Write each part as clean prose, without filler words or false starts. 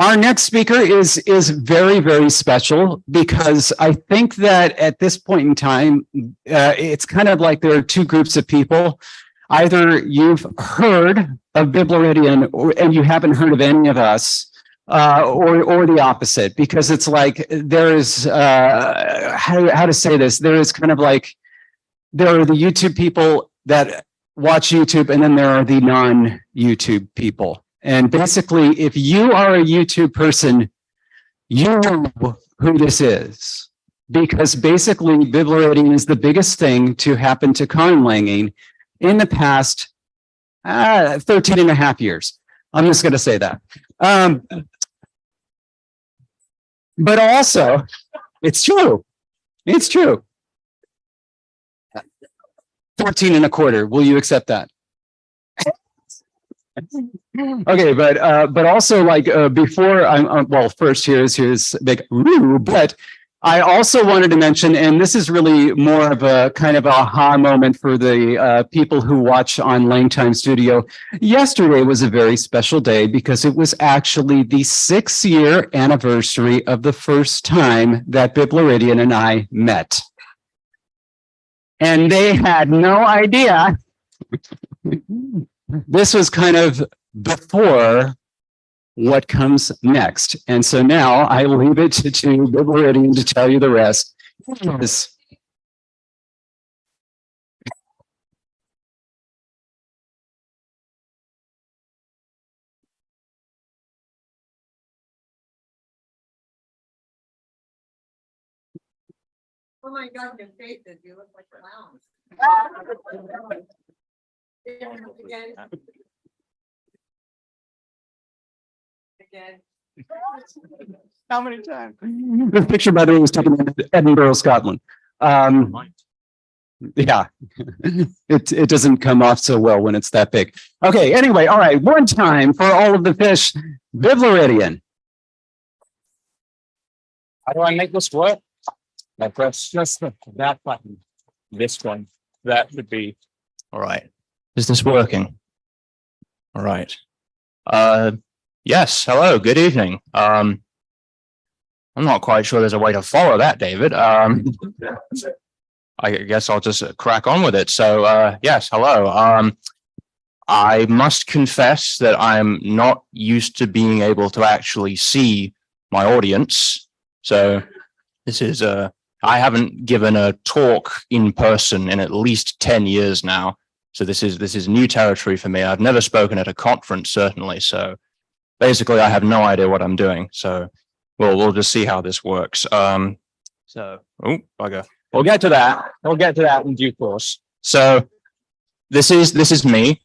Our next speaker is very, very special because I think that at this point in time, it's kind of like there are two groups of people. Either you've heard of Biblaridion and you haven't heard of any of us, or the opposite, because it's like there is, how to say this, there is kind of like, there are the YouTube people that watch YouTube and then there are the non-YouTube people. And basically, if you are a YouTube person, you know who this is, because basically Biblaridion is the biggest thing to happen to conlanging in the past 13 and a half years. I'm just going to say that. But also, it's true. It's true. 14 and a quarter. Will you accept that? Okay, but also like before I'm well, first here's big woo, but I also wanted to mention, and this is really more of a kind of aha moment for the people who watch on LangTime Studio. Yesterday was a very special day because it was actually the 6-year anniversary of the first time that Biblaridion and I met. And they had no idea. This was kind of before what comes next. And so now I leave it to Biblaridion to tell you the rest. Yes. Oh my God, your faces, you look like clowns. Again. Again. How many times? This picture, by the way, was taken in Edinburgh, Scotland. Yeah, it doesn't come off so well when it's that big. Okay, anyway, all right, one time for all of the fish, Biblaridion. How do I make this work? I press just that button. This one. That would be. All right. Is this working? All right. Yes. Hello. Good evening. I'm not quite sure there's a way to follow that, David. I guess I'll just crack on with it. So, yes. Hello. I must confess that I'm not used to being able to actually see my audience. So this is I haven't given a talk in person in at least 10 years now. So this is new territory for me. I've never spoken at a conference, certainly. So basically, I have no idea what I'm doing. So we'll just see how this works. Oh, bugger. We'll get to that. We'll get to that in due course. So this is me.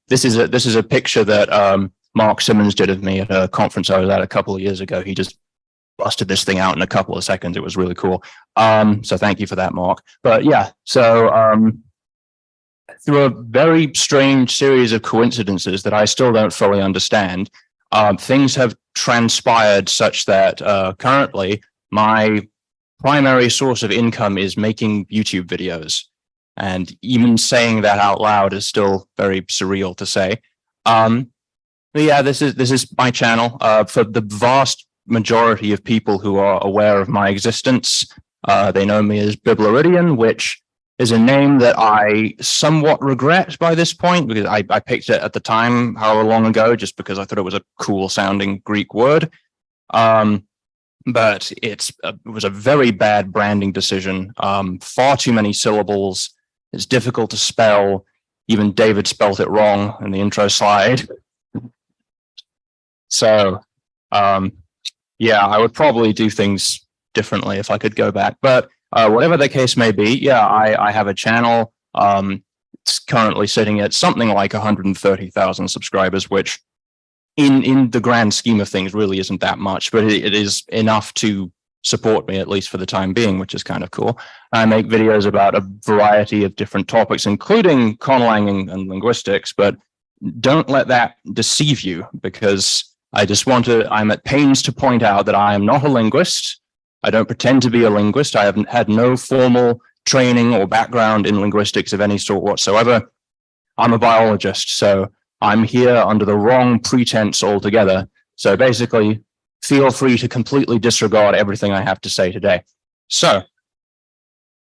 This is a picture that Mark Simmons did of me at a conference I was at a couple of years ago. He just busted this thing out in a couple of seconds. It was really cool. So thank you for that, Mark. But yeah, so through a very strange series of coincidences that I still don't fully understand, things have transpired such that currently my primary source of income is making YouTube videos. And even saying that out loud is still very surreal to say. But yeah, this is my channel. For the vast majority of people who are aware of my existence, they know me as Biblaridion, which is a name that I somewhat regret by this point because I picked it at the time, however long ago, just because I thought it was a cool sounding Greek word. But it was a very bad branding decision. Far too many syllables. It's difficult to spell. Even David spelt it wrong in the intro slide. So, yeah, I would probably do things differently if I could go back. But whatever the case may be, yeah, I have a channel. It's currently sitting at something like 130,000 subscribers, which in the grand scheme of things really isn't that much, but it is enough to support me, at least for the time being, which is kind of cool. I make videos about a variety of different topics, including conlang and linguistics, but don't let that deceive you, because I'm at pains to point out that I am not a linguist. I don't pretend to be a linguist. I haven't had no formal training or background in linguistics of any sort whatsoever. I'm a biologist, so I'm here under the wrong pretense altogether So basically, feel free to completely disregard everything I have to say today. So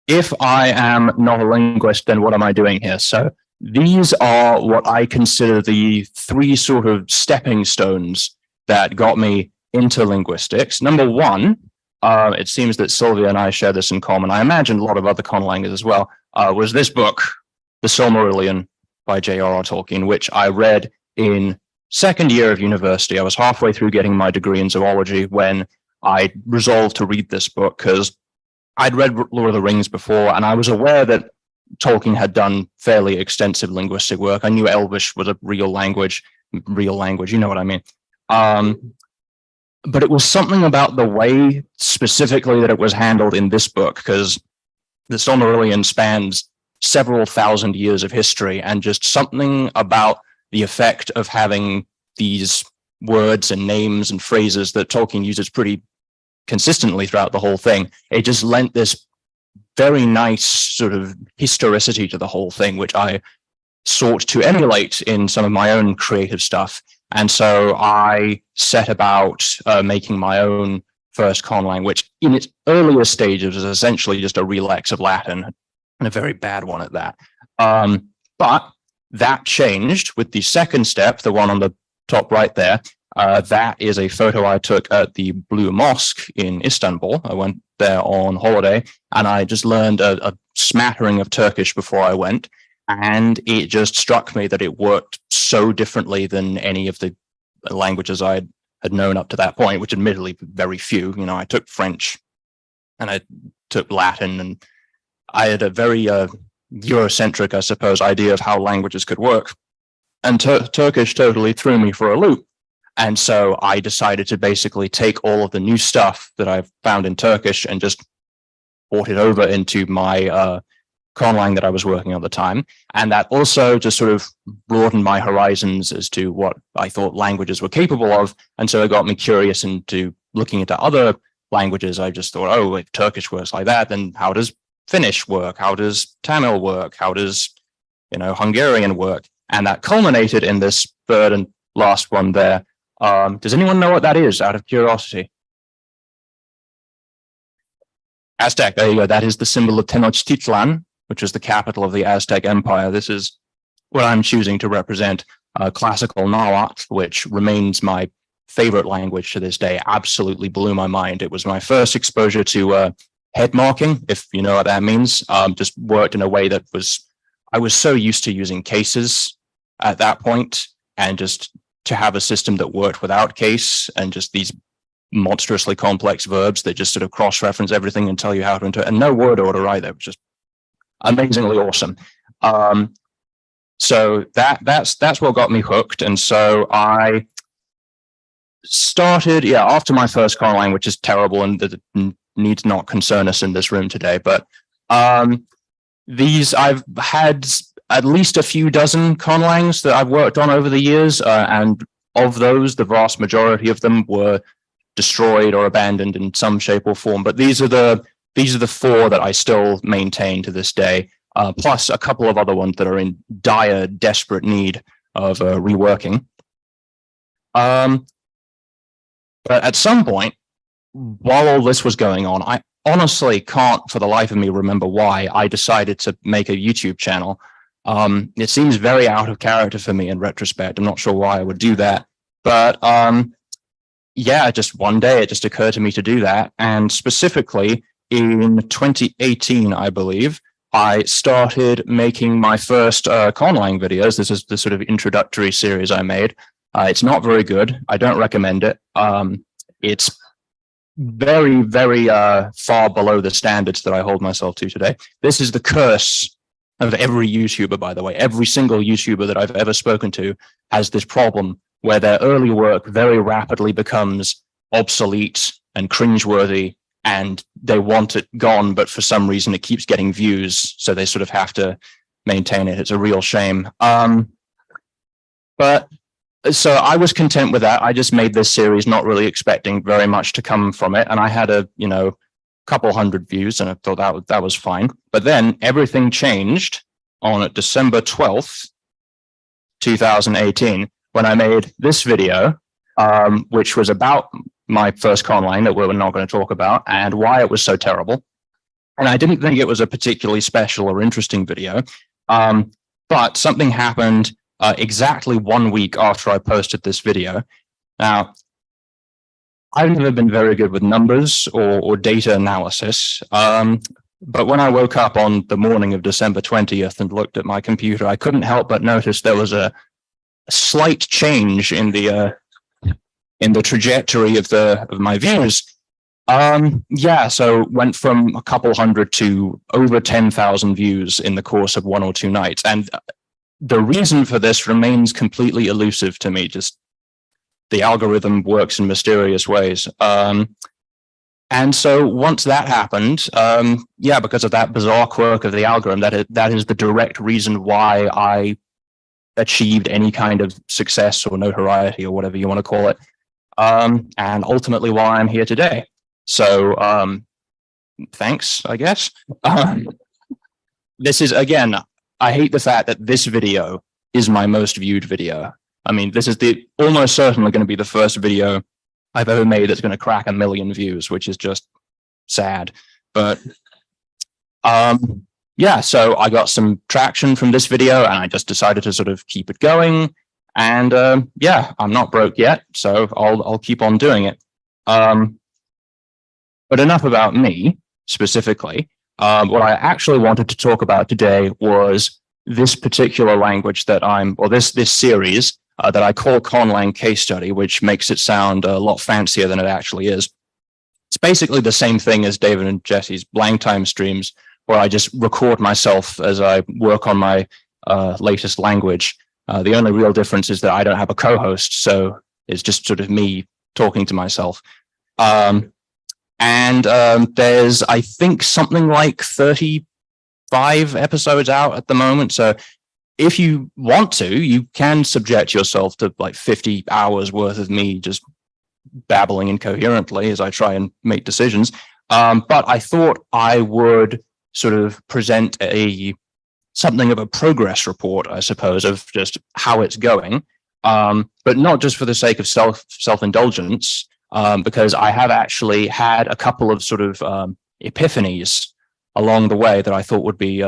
if I am not a linguist, then what am I doing here? So these are what I consider the three sort of stepping stones that got me into linguistics. Number one, it seems that Sylvia and I share this in common. I imagine a lot of other conlangers as well, was this book, The Silmarillion by J.R.R. Tolkien, which I read in second year of university. I was halfway through getting my degree in zoology when I resolved to read this book because I'd read Lord of the Rings before, and I was aware that Tolkien had done fairly extensive linguistic work. I knew Elvish was a real language, you know what I mean. But it was something about the way specifically that it was handled in this book, because the Silmarillion spans several thousand years of history, and just something about the effect of having these words and names and phrases that Tolkien uses pretty consistently throughout the whole thing. It just lent this very nice sort of historicity to the whole thing, which I sought to emulate in some of my own creative stuff. And so I set about making my own first conlang, which in its earlier stages is essentially just a relax of Latin, and a very bad one at that. But that changed with the second step, the one on the top right there. That is a photo I took at the Blue Mosque in Istanbul. I went there on holiday, and I just learned a smattering of Turkish before I went. And it just struck me that it worked so differently than any of the languages I had known up to that point, which admittedly very few. You know, I took French and I took Latin, and I had a very Eurocentric, I suppose, idea of how languages could work. And Turkish totally threw me for a loop. And so I decided to basically take all of the new stuff that I've found in Turkish and just port it over into my conlang that I was working on at the time. And that also just sort of broadened my horizons as to what I thought languages were capable of. And so it got me curious into looking into other languages. I just thought, oh, if Turkish works like that, then how does Finnish work? How does Tamil work? How does, Hungarian work? And that culminated in this third and last one there. Does anyone know what that is, out of curiosity? Aztec, there you go. That is the symbol of Tenochtitlan, which was the capital of the Aztec Empire. This is what I'm choosing to represent, classical Nahuatl, which remains my favorite language to this day. Absolutely blew my mind. It was my first exposure to head marking, if you know what that means. Just worked in a way that I was so used to using cases at that point, and just to have a system that worked without case and just these monstrously complex verbs that just sort of cross-reference everything and tell you how to enter it, and no word order either, which is amazingly awesome. So that's what got me hooked. And so I started, after my first conlang, which is terrible and that needs not concern us in this room today, but I've had at least a few dozen conlangs that I've worked on over the years, and of those, the vast majority of them were destroyed or abandoned in some shape or form. But these are the four that I still maintain to this day, plus a couple of other ones that are in dire, desperate need of reworking. But at some point, while all this was going on, I honestly can't for the life of me remember why I decided to make a YouTube channel. It seems very out of character for me in retrospect. I'm not sure why I would do that, but just one day it just occurred to me to do that. And specifically in 2018, I believe, I started making my first conlang videos. This is the sort of introductory series I made. It's not very good. I don't recommend it. It's very, very far below the standards that I hold myself to today. This is the curse of every YouTuber, by the way. Every single YouTuber that I've ever spoken to has this problem where their early work very rapidly becomes obsolete and cringeworthy, and they want it gone, but for some reason it keeps getting views, so they sort of have to maintain it. It's a real shame. But so I was content with that. I just made this series not really expecting very much to come from it, and I had a couple hundred views, and I thought that was fine. But then everything changed on December 12th, 2018, when I made this video, which was about my first conlang that we're not going to talk about and why it was so terrible. And I didn't think it was a particularly special or interesting video. But something happened exactly 1 week after I posted this video. Now, I've never been very good with numbers or data analysis. But when I woke up on the morning of December 20th and looked at my computer, I couldn't help but notice there was a slight change in the trajectory of my views. Yeah, so went from a couple hundred to over 10,000 views in the course of 1 or 2 nights. And the reason for this remains completely elusive to me. Just the algorithm works in mysterious ways. And so once that happened, yeah, because of that bizarre quirk of the algorithm, that is the direct reason why I achieved any kind of success or notoriety or whatever you want to call it. And ultimately why I'm here today. So thanks, I guess. This is, again, I hate the fact that this video is my most viewed video. I mean, this is almost certainly going to be the first video I've ever made that's going to crack 1 million views, which is just sad. But yeah, so I got some traction from this video and I just decided to sort of keep it going. And yeah, I'm not broke yet, so I'll keep on doing it. But enough about me specifically. What I actually wanted to talk about today was this particular language that this series that I call Conlang Case Study, which makes it sound a lot fancier than it actually is. It's basically the same thing as David and Jesse's LangTime streams, where I just record myself as I work on my latest language. The only real difference is that I don't have a co-host, so it's just sort of me talking to myself. And there's, I think, something like 35 episodes out at the moment. So if you want to, you can subject yourself to like 50 hours worth of me just babbling incoherently as I try and make decisions. But I thought I would sort of present something of a progress report, I suppose, of just how it's going. But not just for the sake of self-indulgence, because I have actually had a couple of sort of epiphanies along the way that I thought would be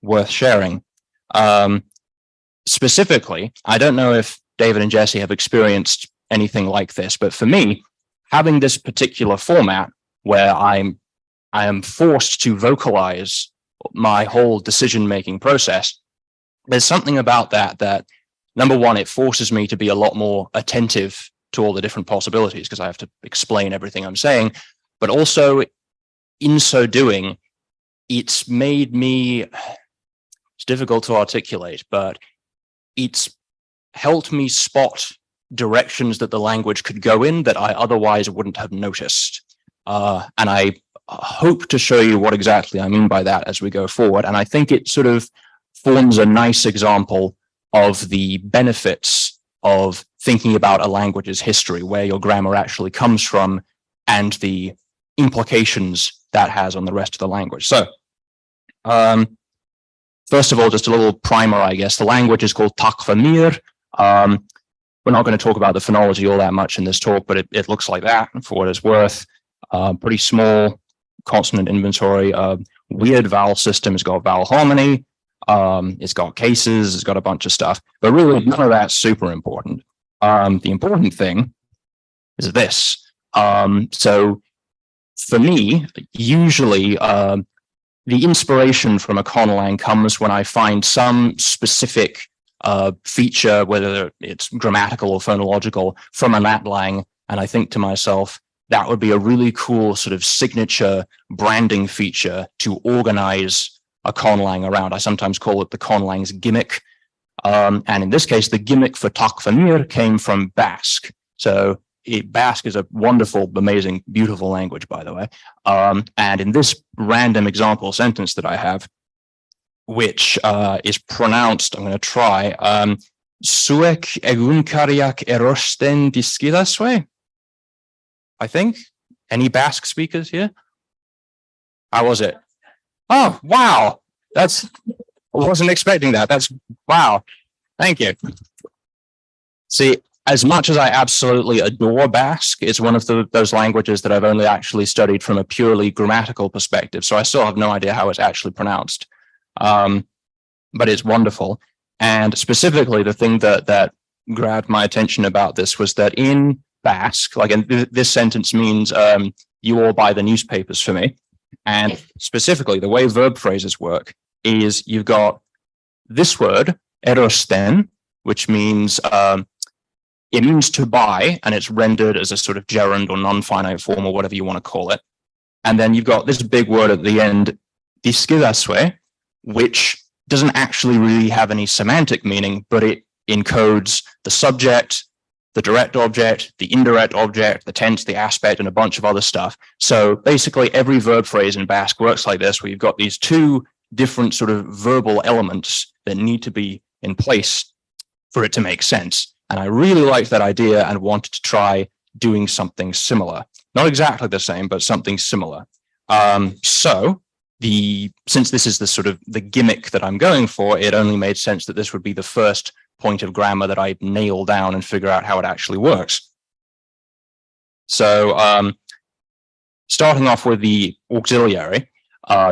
worth sharing. Specifically, I don't know if David and Jesse have experienced anything like this, but for me, having this particular format where I am forced to vocalize my whole decision-making process, there's something about that number one, it forces me to be a lot more attentive to all the different possibilities because I have to explain everything I'm saying, but also in so doing, it's made me, it's difficult to articulate, but it's helped me spot directions that the language could go in that I otherwise wouldn't have noticed. And I hope to show you what exactly I mean by that as we go forward. And I think it sort of forms a nice example of the benefits of thinking about a language's history, where your grammar actually comes from, and the implications that has on the rest of the language. So, first of all, just a little primer, I guess. The language is called Takvamir. We're not going to talk about the phonology all that much in this talk, but it looks like that for what it's worth. Pretty small consonant inventory. Weird vowel system. It's got vowel harmony. It's got cases. It's got a bunch of stuff. But really, none of that's super important. The important thing is this. So for me, usually the inspiration from a conlang comes when I find some specific feature, whether it's grammatical or phonological, from a latlang, and I think to myself, that would be a really cool sort of signature branding feature to organize a conlang around. I sometimes call it the conlang's gimmick. And in this case, the gimmick for Takvamir came from Basque. So Basque is a wonderful, amazing, beautiful language, by the way. And in this random example sentence that I have, which is pronounced, I'm going to try, Suek egunkariak erosten diskidaswe, I think. Any Basque speakers here? How was it? Oh, wow. I wasn't expecting that. Wow. Thank you. See, as much as I absolutely adore Basque, it's one of those languages that I've only actually studied from a purely grammatical perspective. So I still have no idea how it's actually pronounced. But it's wonderful. And specifically, the thing that grabbed my attention about this was that in Basque, like, and this sentence means you all buy the newspapers for me. And specifically, the way verb phrases work is you've got this word, erosten, which means it means to buy, and it's rendered as a sort of gerund or non-finite form or whatever you want to call it. And then you've got this big word at the end, diskidaswe, which doesn't actually really have any semantic meaning, but it encodes the subject, the direct object, the indirect object, the tense, the aspect, and a bunch of other stuff. So basically every verb phrase in Basque works like this, where you've got these two different sort of verbal elements that need to be in place for it to make sense. And I really liked that idea and wanted to try doing something similar. Not exactly the same, but something similar. Since this is the sort of the gimmick that I'm going for, it only made sense that this would be the first point of grammar that I'd nail down and figure out how it actually works. So starting off with the auxiliary,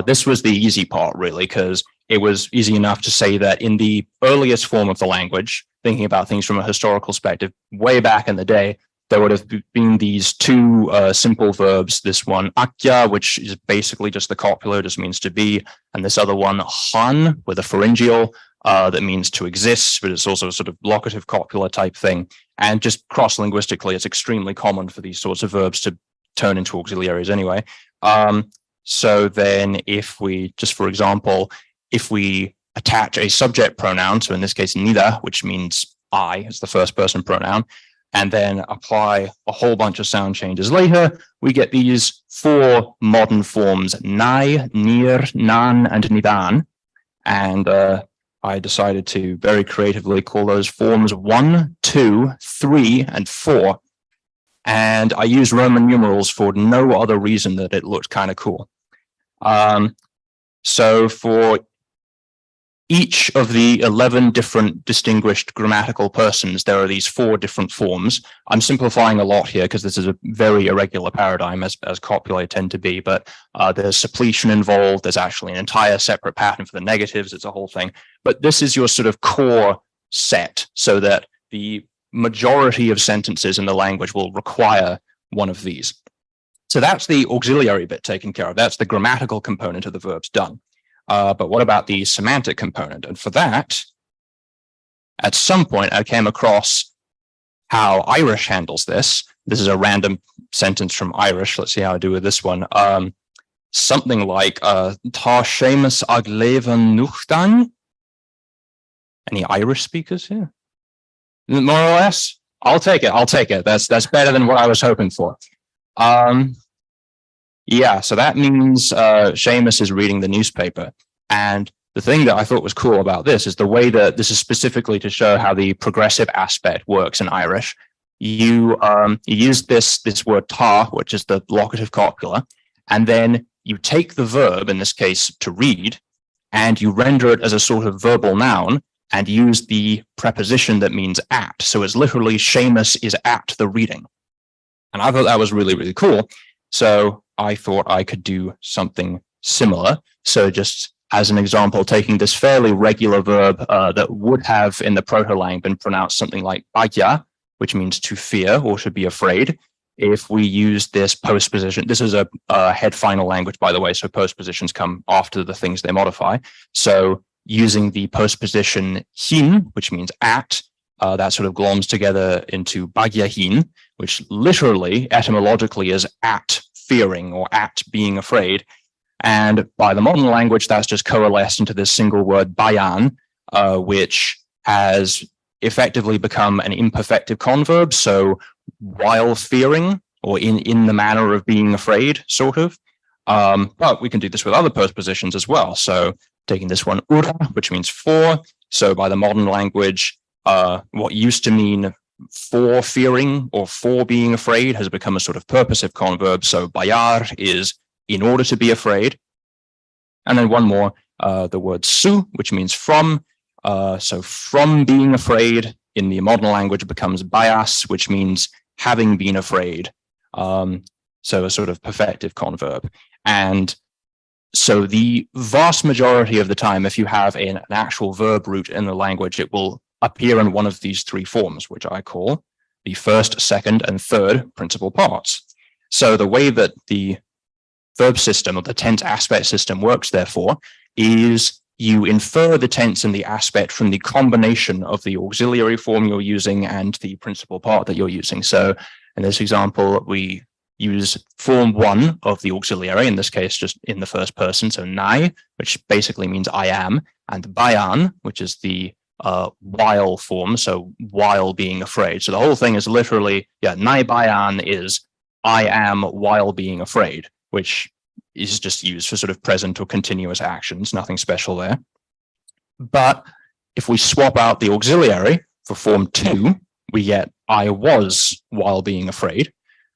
this was the easy part, really, because it was easy enough to say that in the earliest form of the language, thinking about things from a historical perspective, way back in the day, there would have been these two simple verbs, this one, akya, which is basically just the copula, just means to be, and this other one, han, with a pharyngeal, that means to exist, but it's also a sort of locative copula type thing. And just cross-linguistically, it's extremely common for these sorts of verbs to turn into auxiliaries anyway. So then if we, just for example, if we attach a subject pronoun, so in this case, nida, which means I, as the first person pronoun, and then apply a whole bunch of sound changes later, we get these four modern forms, nai, nir, nan, and nidan. And I decided to very creatively call those forms 1, 2, 3, and 4. And I used Roman numerals for no other reason that it looked kind of cool. So for each of the 11 different distinguished grammatical persons, there are these 4 different forms. I'm simplifying a lot here because this is a very irregular paradigm, as copulae tend to be, but there's suppletion involved. There's actually an entire separate pattern for the negatives. It's a whole thing. But this is your sort of core set, so that the majority of sentences in the language will require one of these. So that's the auxiliary bit taken care of. That's the grammatical component of the verbs done. But what about the semantic component? And for that, at some point, I came across how Irish handles this. This is a random sentence from Irish. Let's see how I do with this one. Something like, Tá séamus ag leibhean nuachtain. Any Irish speakers here? More or less? I'll take it. I'll take it. That's better than what I was hoping for. Yeah, so that means Seamus is reading the newspaper. And the thing that I thought was cool about this is the way that this is specifically to show how the progressive aspect works in Irish. You use this word ta, which is the locative copula, and then you take the verb, in this case to read, and you render it as a sort of verbal noun and use the preposition that means at. So it's literally Seamus is at the reading. And I thought that was really, really cool. So I thought I could do something similar. So just as an example, taking this fairly regular verb that would have in the proto-lang been pronounced something like bagya, which means to fear or to be afraid. If we use this postposition, this is a head final language, by the way, so postpositions come after the things they modify. So using the postposition hin, which means at, that sort of gloms together into bagya hin, which literally, etymologically, is at fearing or at being afraid. And by the modern language, that's just coalesced into this single word bayan, which has effectively become an imperfective converb. So while fearing, or in the manner of being afraid, sort of. But we can do this with other postpositions as well. So taking this one, ura, which means for. So by the modern language, what used to mean for fearing or for being afraid has become a sort of purposive converb. So bayar is in order to be afraid. And then one more, the word su, which means from. So from being afraid in the modern language becomes bias, which means having been afraid. So a sort of perfective converb. And so the vast majority of the time, if you have an actual verb root in the language, it will appear in one of these three forms, which I call the first, second, and third principal parts. So the way that the verb system or the tense aspect system works, therefore, is you infer the tense and the aspect from the combination of the auxiliary form you're using and the principal part that you're using. So in this example, we use form 1 of the auxiliary, in this case, just in the first person. So nai, which basically means I am, and bayan, which is the while form. So while being afraid. So the whole thing is literally, nai bayan is I am while being afraid, which is just used for sort of present or continuous actions, nothing special there. But if we swap out the auxiliary for form 2, we get I was while being afraid,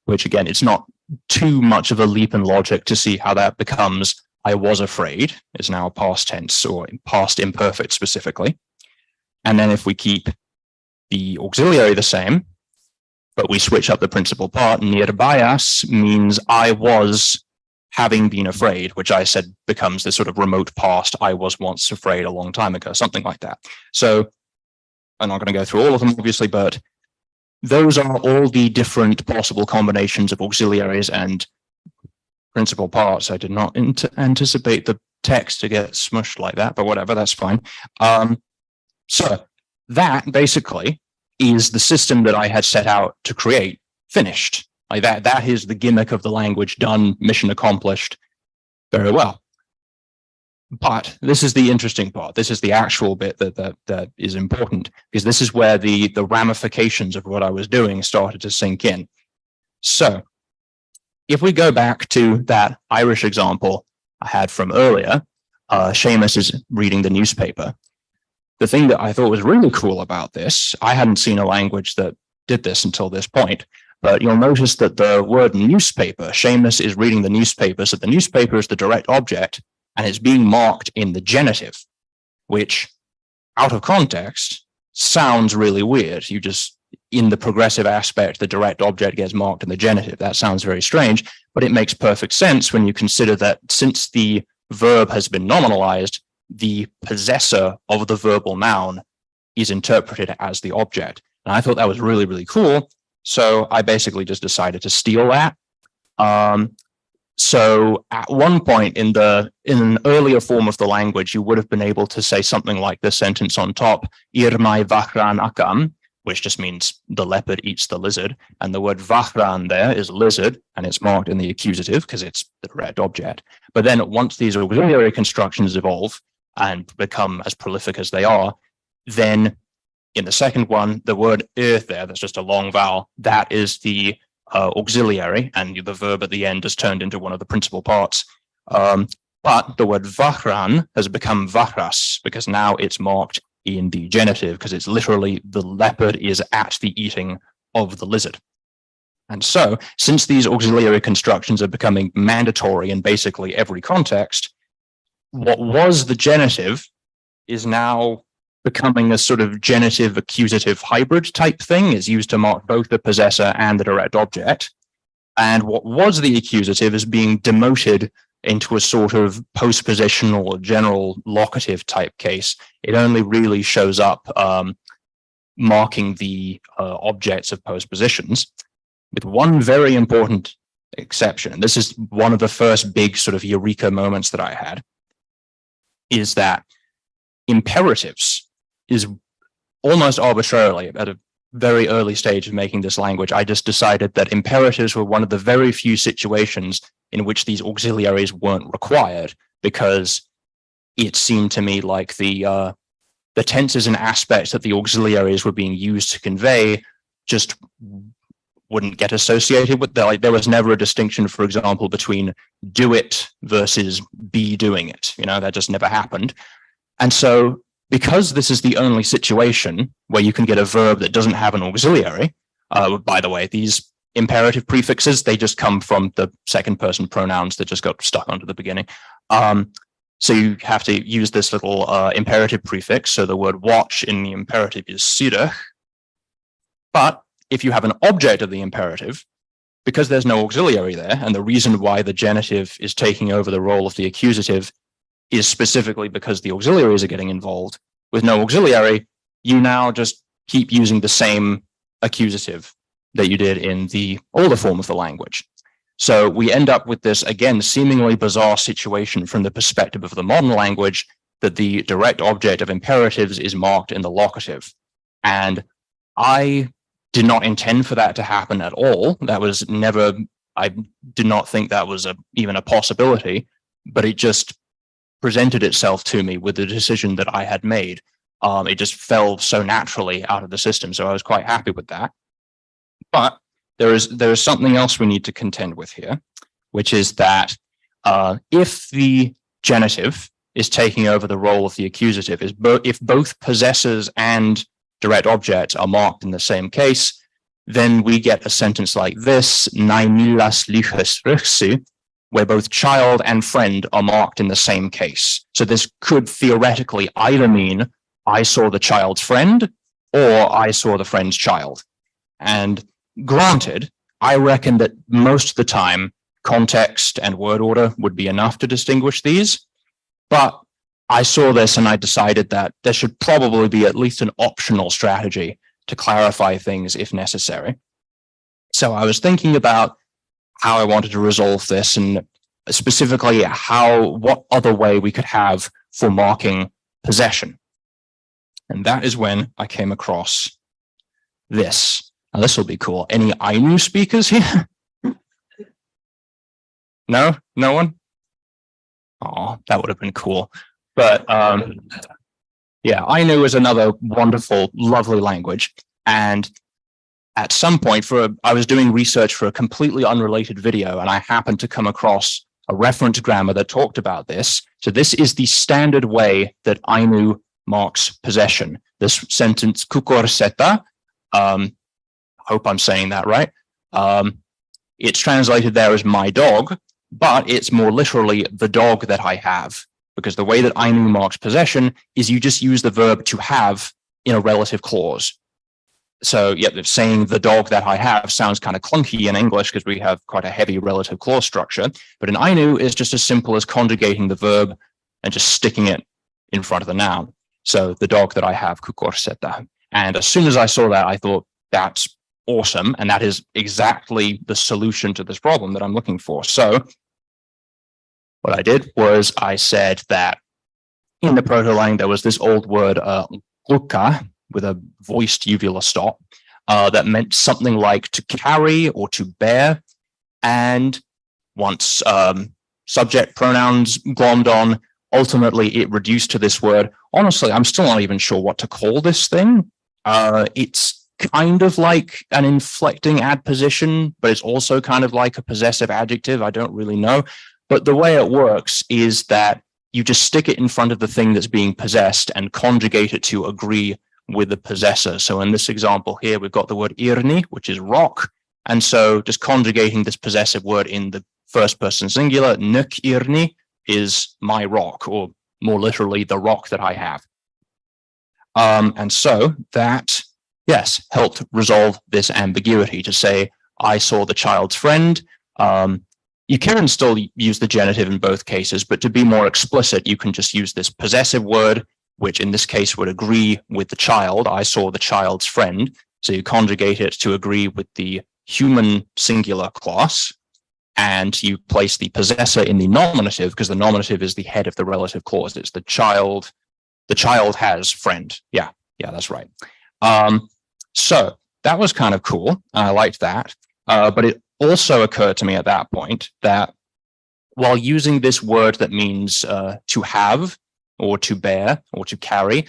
which again, it's not too much of a leap in logic to see how that becomes I was afraid, is now past tense or past imperfect specifically. And then if we keep the auxiliary the same, but we switch up the principal part, nirbayas means I was having been afraid, which I said becomes this sort of remote past, I was once afraid a long time ago, something like that. So I'm not going to go through all of them, obviously, but those are all the different possible combinations of auxiliaries and principal parts. I did not anticipate the text to get smushed like that, but whatever, that's fine. So that basically is the system that I had set out to create, finished. Like that is the gimmick of the language, done, mission accomplished, very well. But this is the interesting part. This is the actual bit that is important, because this is where the ramifications of what I was doing started to sink in. So if we go back to that Irish example I had from earlier, Seamus is reading the newspaper. The thing that I thought was really cool about this, I hadn't seen a language that did this until this point, but you'll notice that the word newspaper, Seamus is reading the newspaper, so the newspaper is the direct object, and it's being marked in the genitive, which out of context sounds really weird. You just, in the progressive aspect, the direct object gets marked in the genitive. That sounds very strange, but it makes perfect sense when you consider that since the verb has been nominalized, the possessor of the verbal noun is interpreted as the object. And I thought that was really, really cool. So I basically just decided to steal that. So at one point in an earlier form of the language, you would have been able to say something like this sentence on top, Irmai vachran akam, which just means the leopard eats the lizard. And the word vachran there is lizard, and it's marked in the accusative because it's the direct object. But then once these auxiliary constructions evolve and become as prolific as they are, then in the second one, the word there, that's just a long vowel, that is the auxiliary, and the verb at the end is turned into one of the principal parts. But the word vachran has become vachras because now it's marked in the genitive because it's literally the leopard is at the eating of the lizard. And so, since these auxiliary constructions are becoming mandatory in basically every context, what was the genitive is now becoming a sort of genitive accusative hybrid type thing, is used to mark both the possessor and the direct object. And what was the accusative is being demoted into a sort of postpositional or general locative type case. It only really shows up marking the objects of postpositions, with one very important exception. And this is one of the first big sort of eureka moments that I had, is that imperatives is almost arbitrarily, at a very early stage of making this language, I just decided that imperatives were one of the very few situations in which these auxiliaries weren't required, because it seemed to me like the tenses and aspects that the auxiliaries were being used to convey just wouldn't get associated with that. Like, there was never a distinction, for example, between do it versus be doing it. You know, that just never happened. And so, because this is the only situation where you can get a verb that doesn't have an auxiliary, by the way, these imperative prefixes, they just come from the second person pronouns that just got stuck onto the beginning. So you have to use this little imperative prefix. So the word watch in the imperative is sirach, But if you have an object of the imperative, because there's no auxiliary there, and the reason why the genitive is taking over the role of the accusative is specifically because the auxiliaries are getting involved. With no auxiliary, you now just keep using the same accusative that you did in the older form of the language. So we end up with this, again, seemingly bizarre situation from the perspective of the modern language, that the direct object of imperatives is marked in the locative. And I did not intend for that to happen at all. That was never, I did not think that was even a possibility, but it just presented itself to me with the decision that I had made. It just fell so naturally out of the system. So I was quite happy with that. But there is something else we need to contend with here, which is that if the genitive is taking over the role of the accusative, if both possessors and direct objects are marked in the same case, then we get a sentence like this, where both child and friend are marked in the same case. So this could theoretically either mean I saw the child's friend or I saw the friend's child. And granted, I reckon that most of the time, context and word order would be enough to distinguish these. But I saw this and I decided that there should probably be at least an optional strategy to clarify things if necessary. So I was thinking about how I wanted to resolve this, and specifically what other way we could have for marking possession. And that is when I came across this. Now this will be cool. Any Ainu speakers here? No? No one? Oh, that would have been cool. But yeah, Ainu is another wonderful, lovely language. And at some point, I was doing research for a completely unrelated video, and I happened to come across a reference grammar that talked about this. So this is the standard way that Ainu marks possession. This sentence, kukorseta, hope I'm saying that right. It's translated there as my dog, but it's more literally the dog that I have, because the way that Ainu marks possession is you just use the verb to have in a relative clause. So yeah, saying the dog that I have sounds kind of clunky in English because we have quite a heavy relative clause structure. But in Ainu, it's just as simple as conjugating the verb and just sticking it in front of the noun. So the dog that I have, kukorseta. And as soon as I saw that, I thought that's awesome. And that is exactly the solution to this problem that I'm looking for. So what I did was I said that in the proto-lang, there was this old word, ruka, with a voiced uvula stop, that meant something like to carry or to bear. And once subject pronouns glommed on, ultimately it reduced to this word. Honestly, I'm still not even sure what to call this thing. It's kind of like an inflecting adposition, but it's also kind of like a possessive adjective. I don't really know. But the way it works is that you just stick it in front of the thing that's being possessed and conjugate it to agree with the possessor. So in this example here, we've got the word irni, which is rock. And so just conjugating this possessive word in the first person singular, nuk irni, is my rock, or more literally, the rock that I have. And so that, yes, helped resolve this ambiguity to say, I saw the child's friend. You can still use the genitive in both cases, but to be more explicit, you can just use this possessive word, which in this case would agree with the child. I saw the child's friend. So you conjugate it to agree with the human singular class, and you place the possessor in the nominative, because the nominative is the head of the relative clause. It's the child. The child has friend. Yeah, that's right. So that was kind of cool. I liked that. But it also occurred to me at that point that while using this word that means to have, or to bear, or to carry,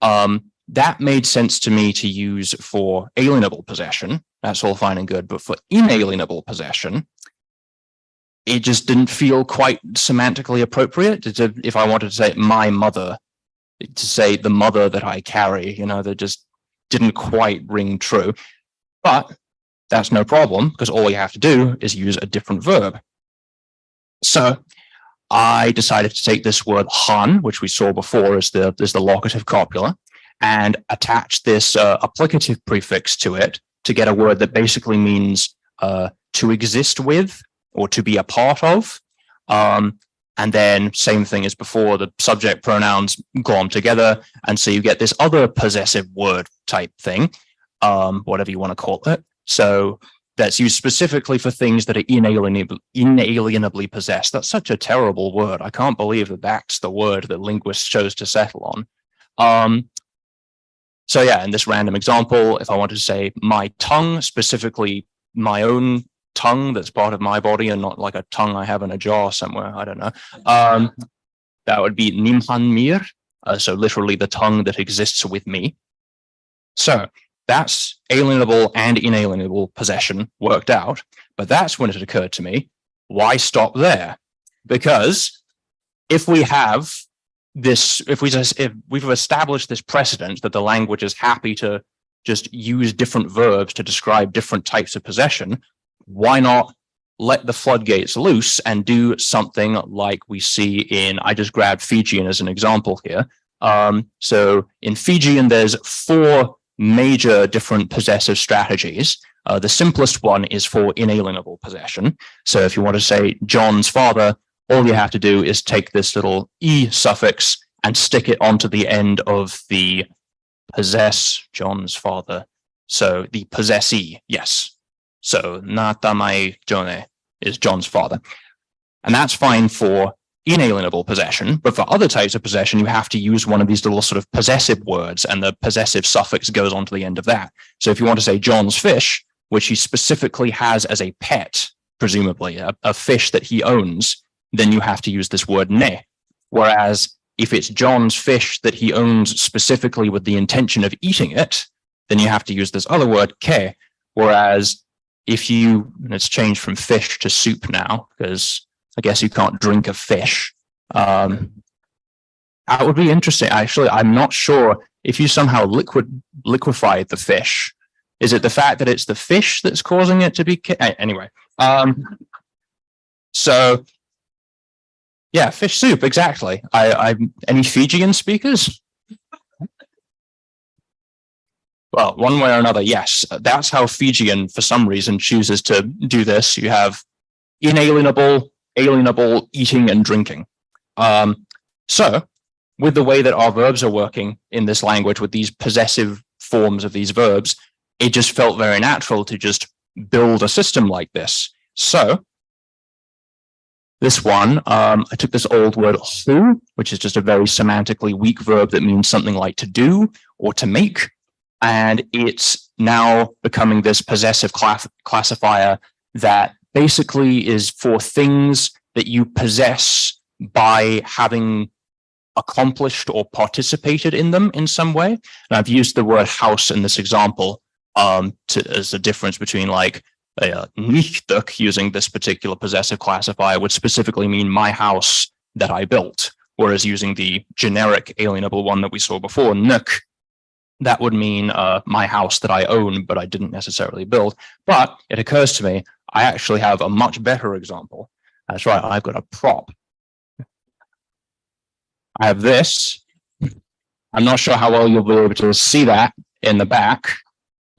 that made sense to me to use for alienable possession. That's all fine and good. But for inalienable possession, it just didn't feel quite semantically appropriate. If I wanted to say my mother, to say the mother that I carry, that just didn't quite ring true. But that's no problem, because all you have to do is use a different verb. So I decided to take this word han, which we saw before as the locative copula, and attach this applicative prefix to it to get a word that basically means to exist with or to be a part of. And then same thing as before, the subject pronouns glom together. And so you get this other possessive word type thing, whatever you want to call it. So that's used specifically for things that are inalienably possessed. That's such a terrible word. I can't believe that that's the word that linguists chose to settle on. So yeah, in this random example, if I wanted to say my tongue, specifically my own tongue that's part of my body and not like a tongue I have in a jar somewhere, I don't know. That would be nimhan mir, so literally the tongue that exists with me. So that's alienable and inalienable possession worked out. But that's when it occurred to me, why stop there? Because if we have this, if we've established this precedent that the language is happy to just use different verbs to describe different types of possession, why not let the floodgates loose and do something like we see in, I just grabbed Fijian as an example here. So in Fijian, there's 4 major different possessive strategies. The simplest one is for inalienable possession. So if you want to say John's father, all you have to do is take this little E suffix and stick it onto the end of the possess John's father. So the possessee, yes. So Natamai Jone is John's father. And that's fine for inalienable possession, but for other types of possession, you have to use one of these little sort of possessive words, and the possessive suffix goes onto the end of that. So if you want to say John's fish, which he specifically has as a pet, presumably a fish that he owns, then you have to use this word ne. Whereas if it's John's fish that he owns specifically with the intention of eating it, then you have to use this other word ke. Whereas if you, and it's changed from fish to soup now, because I guess you can't drink a fish. That would be interesting. Actually, I'm not sure if you somehow liquefied the fish. Is it the fact that it's the fish that's causing it to be? Anyway, so yeah, fish soup, exactly. Any Fijian speakers? Well, one way or another, yes. That's how Fijian, for some reason, chooses to do this. You have inalienable, alienable, eating and drinking. So with the way that our verbs are working in this language, with these possessive forms of these verbs, it just felt very natural to just build a system like this. So this one, I took this old word hu, which is just a very semantically weak verb that means something like to do or to make. And it's now becoming this possessive classifier that basically is for things that you possess by having accomplished or participated in them in some way. And I've used the word house in this example as a difference between like nicht using this particular possessive classifier would specifically mean my house that I built, whereas using the generic alienable one that we saw before, nuk, that would mean my house that I own, but I didn't necessarily build. But it occurs to me, I actually have a much better example. That's right, I've got a prop. I have this. I'm not sure how well you'll be able to see that in the back.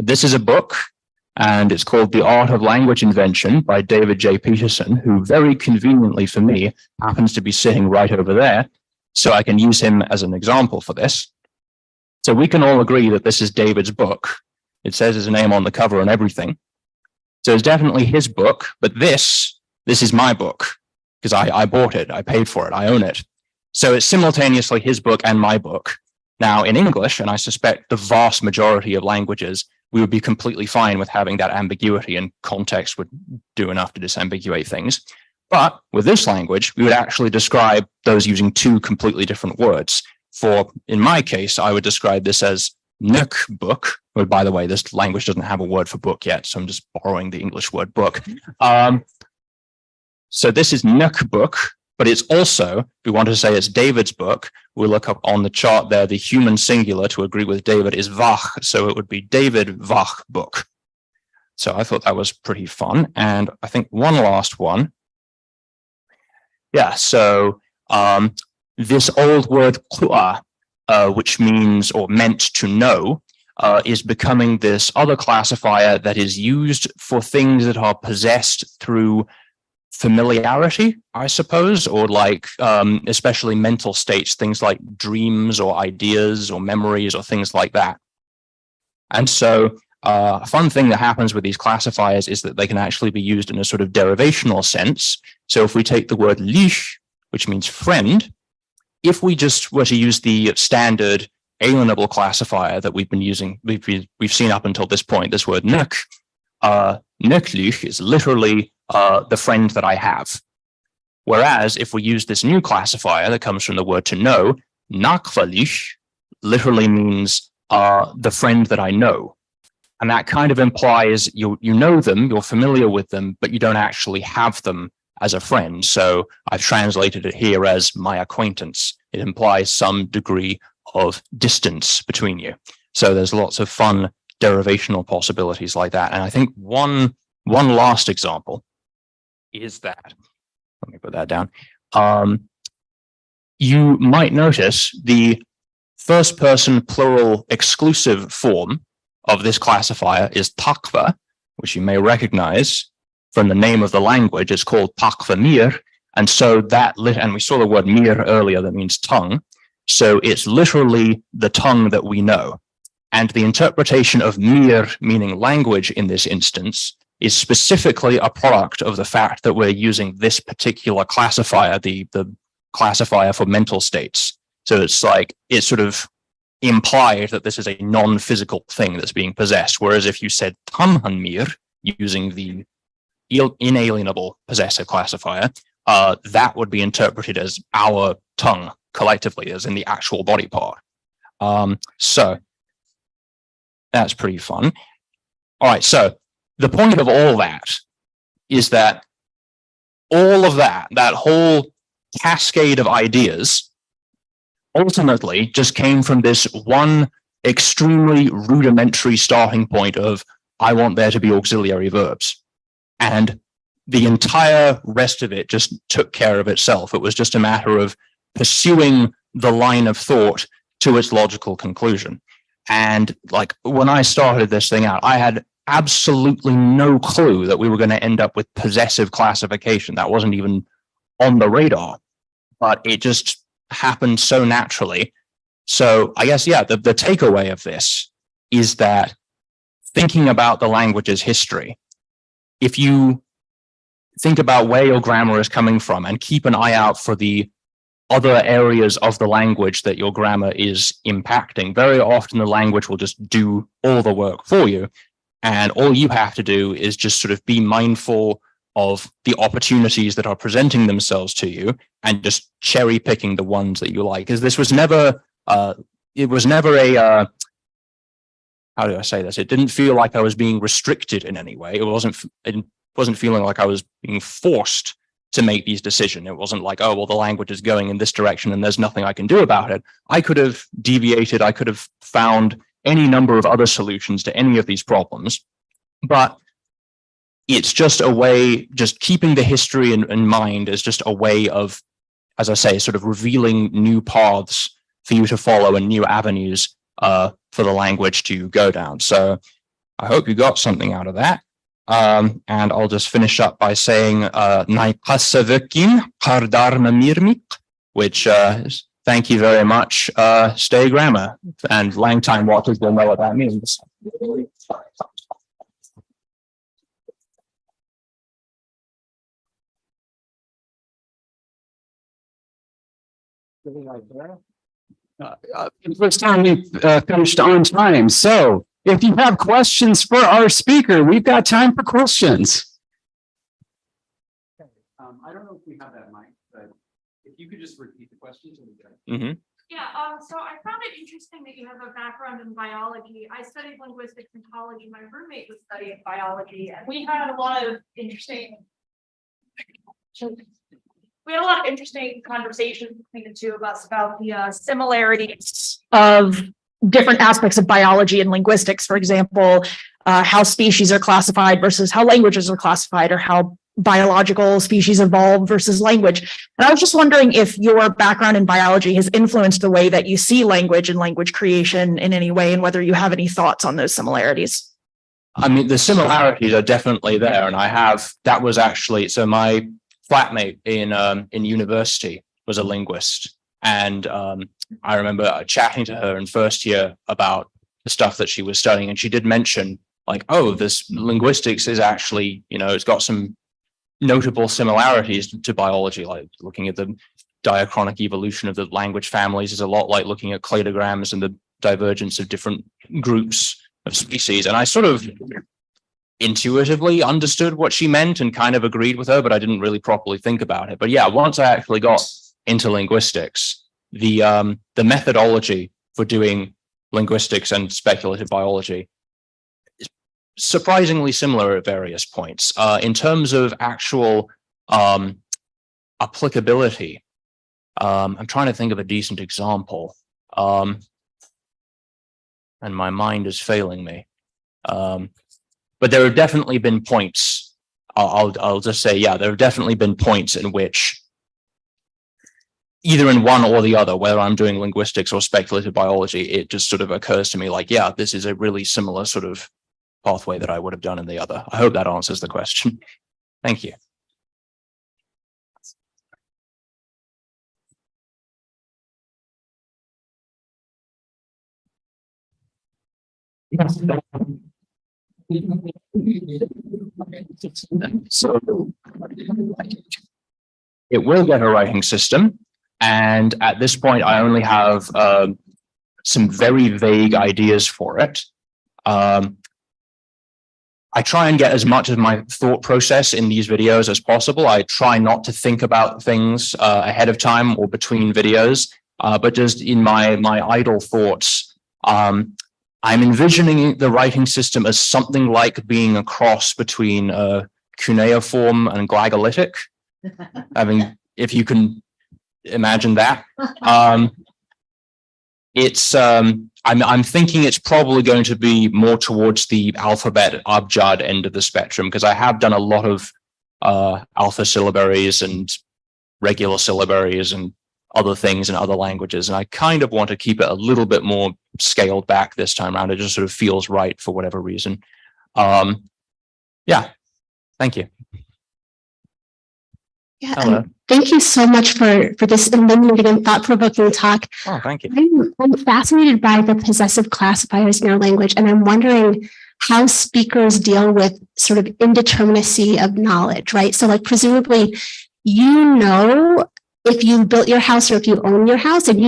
This is a book, and it's called The Art of Language Invention by David J. Peterson, who very conveniently for me happens to be sitting right over there. So I can use him as an example for this. So we can all agree that this is David's book. It says his name on the cover and everything. So it's definitely his book, but this is my book because I bought it, I paid for it, I own it. So it's simultaneously his book and my book. Now in English, and I suspect the vast majority of languages, we would be completely fine with having that ambiguity, and context would do enough to disambiguate things. But with this language, we would actually describe those using 2 completely different words. For, in my case, I would describe this as nuk book. Well, by the way, this language doesn't have a word for book yet, so I'm just borrowing the English word book. So this is nuk book, but it's also, if we want to say it's David's book, we look up on the chart there, the human singular to agree with David is vach, so it would be David vach book. So I thought that was pretty fun. And I think one last one. Yeah, so this old word kua, which means or meant to know, is becoming this other classifier that is used for things that are possessed through familiarity, I suppose, or like especially mental states, things like dreams or ideas or memories or things like that. And so a fun thing that happens with these classifiers is that they can actually be used in a sort of derivational sense. So if we take the word lief, which means friend, if we just were to use the standard alienable classifier that we've been using, we've seen up until this point, this word nek, neklich is literally the friend that I have. Whereas if we use this new classifier that comes from the word to know, nakvalich literally means the friend that I know. And that kind of implies you know them, you're familiar with them, but you don't actually have them as a friend. So I've translated it here as my acquaintance. It implies some degree of distance between you. So there's lots of fun derivational possibilities like that. And I think one last example is that, let me put that down. You might notice the first person plural exclusive form of this classifier is takva, which you may recognize from the name of the language. It's called takva mir. And so and we saw the word mir earlier, that means tongue. So it's literally the tongue that we know. And the interpretation of mir, meaning language in this instance, is specifically a product of the fact that we're using this particular classifier, the classifier for mental states. So it's like, it's sort of implied that this is a non-physical thing that's being possessed. Whereas if you said tanhan mir, using the inalienable possessive classifier, that would be interpreted as our tongue collectively, as in the actual body part. So that's pretty fun. All right, so the point of all that is that all of that whole cascade of ideas ultimately just came from this one extremely rudimentary starting point of, I want there to be auxiliary verbs. And the entire rest of it just took care of itself. It was just a matter of pursuing the line of thought to its logical conclusion. And like when I started this thing out, I had absolutely no clue that we were going to end up with possessive classification. That wasn't even on the radar, but it just happened so naturally. So I guess, yeah, the takeaway of this is that thinking about the language's history, if you think about where your grammar is coming from and keep an eye out for the other areas of the language that your grammar is impacting, very often the language will just do all the work for you. And all you have to do is just sort of be mindful of the opportunities that are presenting themselves to you and just cherry picking the ones that you like. Because this was never, it was never a, how do I say this? It didn't feel like I was being restricted in any way. It wasn't feeling like I was being forced to make these decisions. It wasn't like, oh, well, the language is going in this direction and there's nothing I can do about it. I could have deviated. I could have found any number of other solutions to any of these problems. But it's just a way, just keeping the history in mind is just a way of, as I say, sort of revealing new paths for you to follow and new avenues for the language to go down. So I hope you got something out of that. And I'll just finish up by saying Naikasavekin Kardarma Mirmik, which thank you very much. Stay grammar, and LangTime watchers will know what that means. First time we finished on time. So if you have questions for our speaker, we've got time for questions. I don't know if we have that mic, but if you could just repeat the questions. Mm-hmm. Yeah, so I found it interesting that you have a background in biology. I studied linguistics in college, and my roommate was studying biology, and we had a lot of interesting conversations between the two of us about the similarities of different aspects of biology and linguistics. For example, how species are classified versus how languages are classified, or how biological species evolve versus language. And I was just wondering if your background in biology has influenced the way that you see language and language creation in any way, and whether you have any thoughts on those similarities. I mean, the similarities are definitely there, and that was actually, so my flatmate in university was a linguist, and I remember chatting to her in first year about the stuff that she was studying, and she did mention like, oh, this linguistics is actually, it's got some notable similarities to biology, like looking at the diachronic evolution of the language families is a lot like looking at cladograms and the divergence of different groups of species. And I sort of intuitively understood what she meant and kind of agreed with her, but I didn't really properly think about it. But yeah, once I actually got into linguistics, the methodology for doing linguistics and speculative biology is surprisingly similar at various points. In terms of actual applicability, I'm trying to think of a decent example, and my mind is failing me. But there have definitely been points. I'll just say, yeah, there have definitely been points in which either in one or the other, whether I'm doing linguistics or speculative biology, it just sort of occurs to me like, yeah, this is a really similar sort of pathway that I would have done in the other. I hope that answers the question. Thank you. So it will get a writing system, and at this point I only have some very vague ideas for it. I try and get as much of my thought process in these videos as possible. I try not to think about things ahead of time or between videos, but just in my idle thoughts, I'm envisioning the writing system as something like being a cross between cuneiform and glagolitic. I mean, if you can imagine that. I'm thinking it's probably going to be more towards the alphabet abjad end of the spectrum, because I have done a lot of alpha syllabaries and regular syllabaries and other things in other languages, and I kind of want to keep it a little bit more scaled back this time around. It just sort of feels right for whatever reason. Yeah, thank you. Yeah, thank you so much for this illuminating and thought-provoking talk. Oh, thank you. I'm fascinated by the possessive classifiers in our language, and I'm wondering how speakers deal with sort of indeterminacy of knowledge, right? So like presumably, if you built your house or if you own your house, and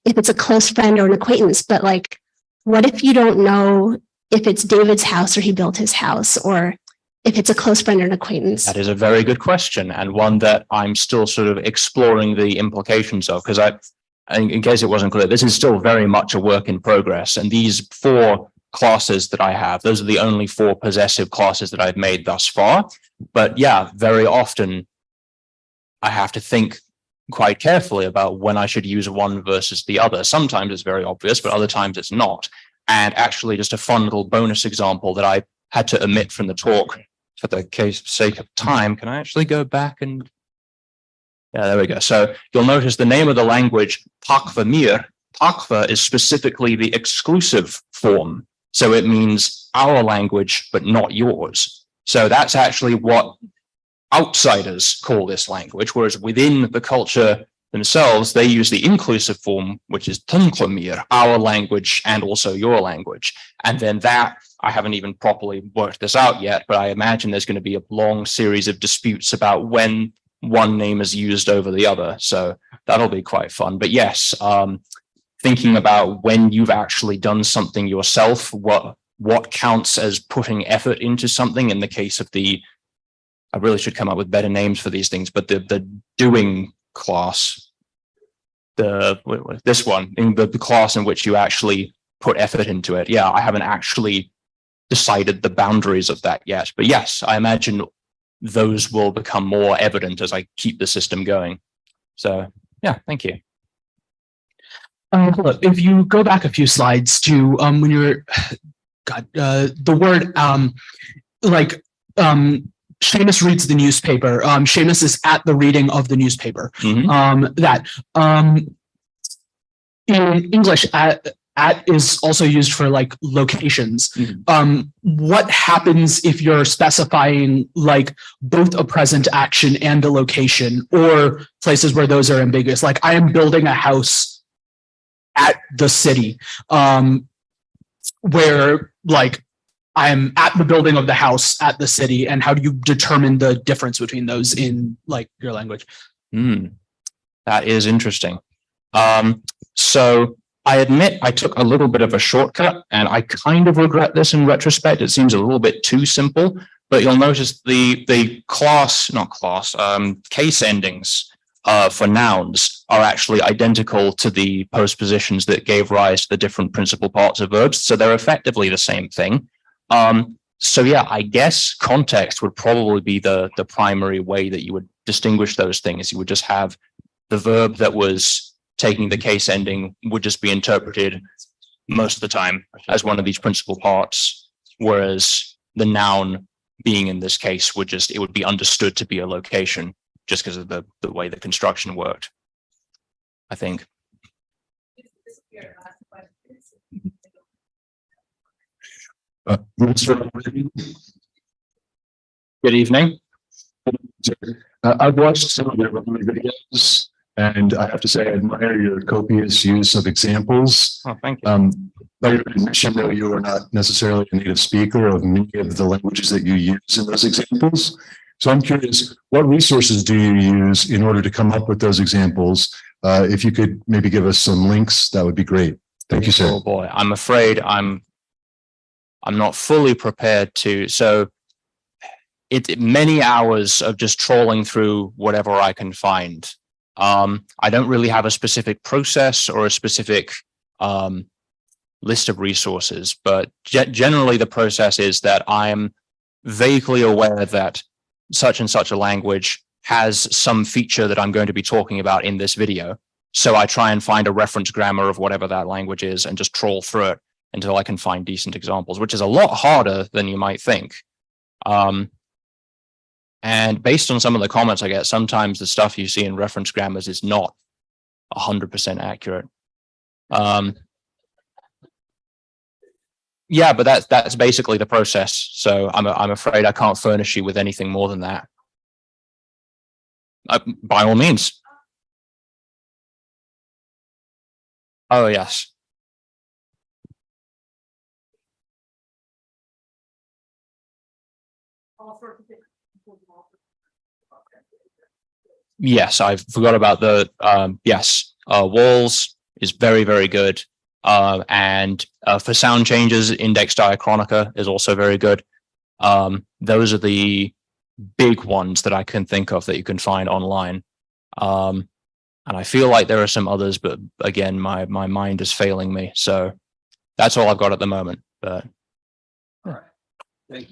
if it's a close friend or an acquaintance, but like, what if you don't know if it's David's house or he built his house, or if it's a close friend or an acquaintance? That is a very good question, and one that I'm still sort of exploring the implications of, because in case it wasn't clear, this is still very much a work in progress. And these 4 classes that I have, those are the only 4 possessive classes that I've made thus far. But yeah, very often I have to think quite carefully about when I should use one versus the other. Sometimes it's very obvious, but other times it's not. And actually, just a fun little bonus example that I had to omit from the talk for the sake of time. Can I actually go back and... Yeah, there we go. So you'll notice the name of the language, Takva Mir. Takva is specifically the exclusive form. So it means our language, but not yours. So that's actually what outsiders call this language, whereas within the culture themselves, they use the inclusive form, which is Tunqamir, our language and also your language. And then that, I haven't even properly worked this out yet, but I imagine there's going to be a long series of disputes about when one name is used over the other. So that'll be quite fun. But yes, thinking about when you've actually done something yourself, what counts as putting effort into something in the case of I really should come up with better names for these things, but the doing class, this one, in the class in which you actually put effort into it. Yeah, I haven't actually decided the boundaries of that yet, but yes, I imagine those will become more evident as I keep the system going. So yeah, thank you. Hello. If you go back a few slides to when you're the word Seamus reads the newspaper. Seamus is at the reading of the newspaper. Mhm. In English, at is also used for like locations. What happens if you're specifying like both a present action and a location, or places where those are ambiguous? Like I am building a house at the city, where like I'm at the building of the house at the city, and how do you determine the difference between those in like your language? That is interesting. So I admit I took a little bit of a shortcut, and I kind of regret this in retrospect. It seems a little bit too simple, but you'll notice the case endings for nouns are actually identical to the postpositions that gave rise to the different principal parts of verbs. So they're effectively the same thing. So yeah, I guess context would probably be the primary way that you would distinguish those things. You would just have the verb that was taking the case ending would just be interpreted most of the time as one of these principal parts, whereas the noun being in this case it would be understood to be a location just because of the way the construction worked, I think. Good evening. I've watched some of your videos, and I have to say I admire your copious use of examples. Oh, thank you. By your admission, though, you are not necessarily a native speaker of many of the languages that you use in those examples. So I'm curious, what resources do you use in order to come up with those examples? If you could maybe give us some links, that would be great. Thank you, sir. Oh boy, I'm afraid I'm not fully prepared to. So it's many hours of just trawling through whatever I can find. I don't really have a specific process or a specific list of resources, but generally the process is that I'm vaguely aware that such and such a language has some feature that I'm going to be talking about in this video. So I try and find a reference grammar of whatever that language is and just trawl through it until I can find decent examples, which is a lot harder than you might think. And based on some of the comments I get, sometimes the stuff you see in reference grammars is not 100% accurate. Yeah, but that's basically the process. So I'm afraid I can't furnish you with anything more than that. By all means. Oh, yes. Yes, I forgot about the yes. Walls is very, very good. And for sound changes, index diachronica is also very good. Those are the big ones that I can think of that you can find online. And I feel like there are some others, but again, my mind is failing me. So that's all I've got at the moment. But all right. Thank you.